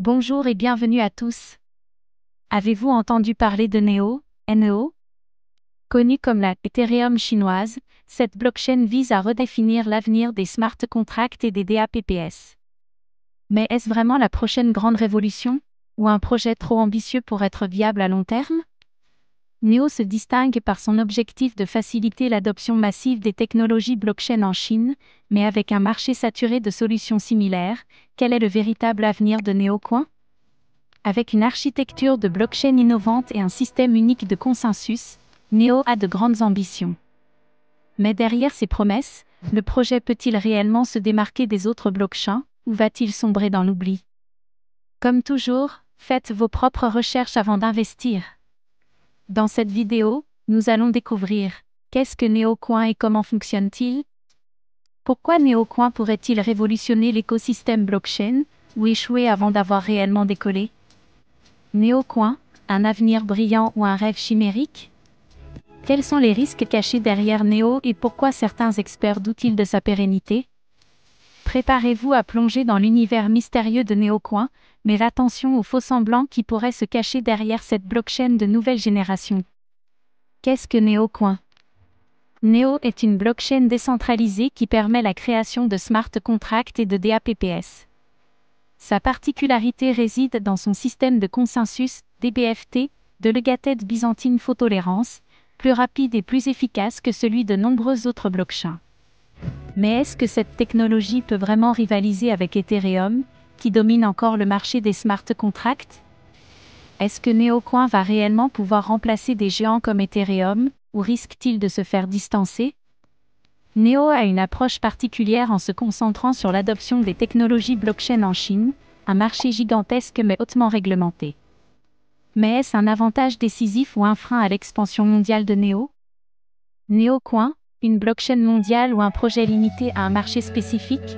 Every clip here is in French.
Bonjour et bienvenue à tous. Avez-vous entendu parler de NEO? Connue comme la Ethereum chinoise, cette blockchain vise à redéfinir l'avenir des smart contracts et des DApps. Mais est-ce vraiment la prochaine grande révolution, ou un projet trop ambitieux pour être viable à long terme? NEO se distingue par son objectif de faciliter l'adoption massive des technologies blockchain en Chine, mais avec un marché saturé de solutions similaires, quel est le véritable avenir de NeoCoin? Avec une architecture de blockchain innovante et un système unique de consensus, Neo a de grandes ambitions. Mais derrière ces promesses, le projet peut-il réellement se démarquer des autres blockchains, ou va-t-il sombrer dans l'oubli? Comme toujours, faites vos propres recherches avant d'investir. Dans cette vidéo, nous allons découvrir qu'est-ce que NeoCoin et comment fonctionne-t-il? Pourquoi NeoCoin pourrait-il révolutionner l'écosystème blockchain, ou échouer avant d'avoir réellement décollé? NeoCoin, un avenir brillant ou un rêve chimérique? Quels sont les risques cachés derrière Neo et pourquoi certains experts doutent-ils de sa pérennité? Préparez-vous à plonger dans l'univers mystérieux de NeoCoin, mais attention aux faux semblants qui pourraient se cacher derrière cette blockchain de nouvelle génération. Qu'est-ce que NeoCoin? Neo est une blockchain décentralisée qui permet la création de smart contracts et de DApps. Sa particularité réside dans son système de consensus, DBFT, de Legated Byzantine Fault Tolerance, plus rapide et plus efficace que celui de nombreux autres blockchains. Mais est-ce que cette technologie peut vraiment rivaliser avec Ethereum, qui domine encore le marché des smart contracts? Est-ce que NeoCoin va réellement pouvoir remplacer des géants comme Ethereum, ou risque-t-il de se faire distancer? Neo a une approche particulière en se concentrant sur l'adoption des technologies blockchain en Chine, un marché gigantesque mais hautement réglementé. Mais est-ce un avantage décisif ou un frein à l'expansion mondiale de Neo? NeoCoin, une blockchain mondiale ou un projet limité à un marché spécifique?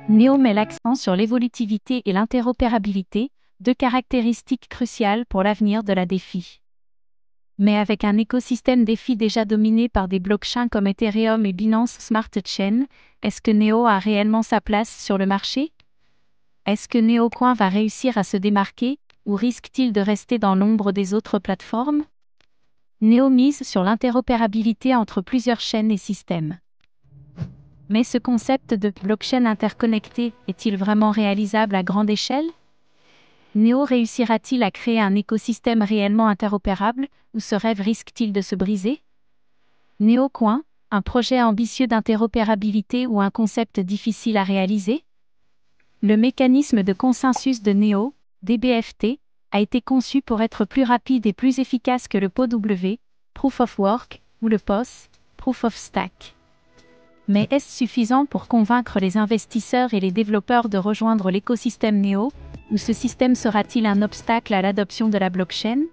Neo met l'accent sur l'évolutivité et l'interopérabilité, deux caractéristiques cruciales pour l'avenir de la DeFi. Mais avec un écosystème DeFi déjà dominé par des blockchains comme Ethereum et Binance Smart Chain, est-ce que Neo a réellement sa place sur le marché? Est-ce que NeoCoin va réussir à se démarquer, ou risque-t-il de rester dans l'ombre des autres plateformes? Neo mise sur l'interopérabilité entre plusieurs chaînes et systèmes. Mais ce concept de blockchain interconnectée est-il vraiment réalisable à grande échelle? Neo réussira-t-il à créer un écosystème réellement interopérable, ou ce rêve risque-t-il de se briser? NeoCoin, un projet ambitieux d'interopérabilité ou un concept difficile à réaliser? Le mécanisme de consensus de Neo, DBFT, a été conçu pour être plus rapide et plus efficace que le POW, Proof of Work, ou le POS, Proof of Stake. Mais est-ce suffisant pour convaincre les investisseurs et les développeurs de rejoindre l'écosystème Neo, ou ce système sera-t-il un obstacle à l'adoption de la blockchain?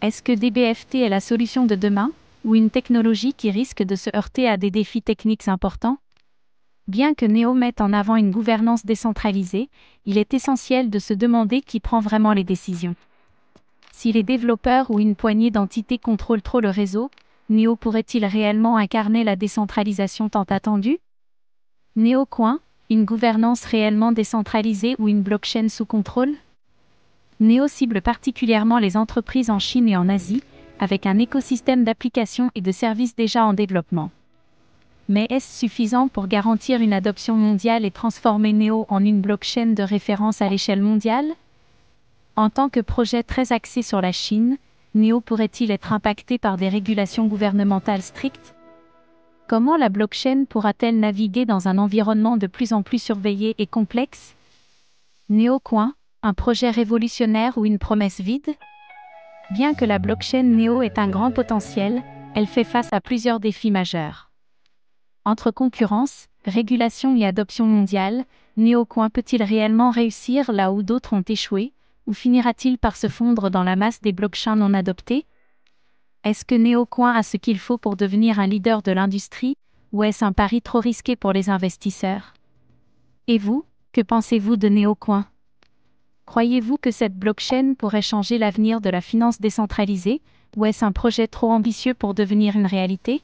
Est-ce que DBFT est la solution de demain, ou une technologie qui risque de se heurter à des défis techniques importants? Bien que Neo mette en avant une gouvernance décentralisée, il est essentiel de se demander qui prend vraiment les décisions. Si les développeurs ou une poignée d'entités contrôlent trop le réseau, Neo pourrait-il réellement incarner la décentralisation tant attendue? NeoCoin, une gouvernance réellement décentralisée ou une blockchain sous contrôle? Neo cible particulièrement les entreprises en Chine et en Asie, avec un écosystème d'applications et de services déjà en développement. Mais est-ce suffisant pour garantir une adoption mondiale et transformer Neo en une blockchain de référence à l'échelle mondiale? En tant que projet très axé sur la Chine, Neo pourrait-il être impacté par des régulations gouvernementales strictes? Comment la blockchain pourra-t-elle naviguer dans un environnement de plus en plus surveillé et complexe? NeoCoin, un projet révolutionnaire ou une promesse vide? Bien que la blockchain Neo ait un grand potentiel, elle fait face à plusieurs défis majeurs. Entre concurrence, régulation et adoption mondiale, NeoCoin peut-il réellement réussir là où d'autres ont échoué, ou finira-t-il par se fondre dans la masse des blockchains non adoptés? Est-ce que NeoCoin a ce qu'il faut pour devenir un leader de l'industrie, ou est-ce un pari trop risqué pour les investisseurs? Et vous, que pensez-vous de NeoCoin? Croyez-vous que cette blockchain pourrait changer l'avenir de la finance décentralisée, ou est-ce un projet trop ambitieux pour devenir une réalité?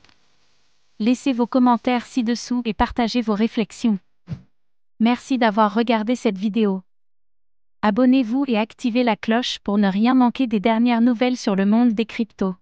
Laissez vos commentaires ci-dessous et partagez vos réflexions. Merci d'avoir regardé cette vidéo. Abonnez-vous et activez la cloche pour ne rien manquer des dernières nouvelles sur le monde des cryptos.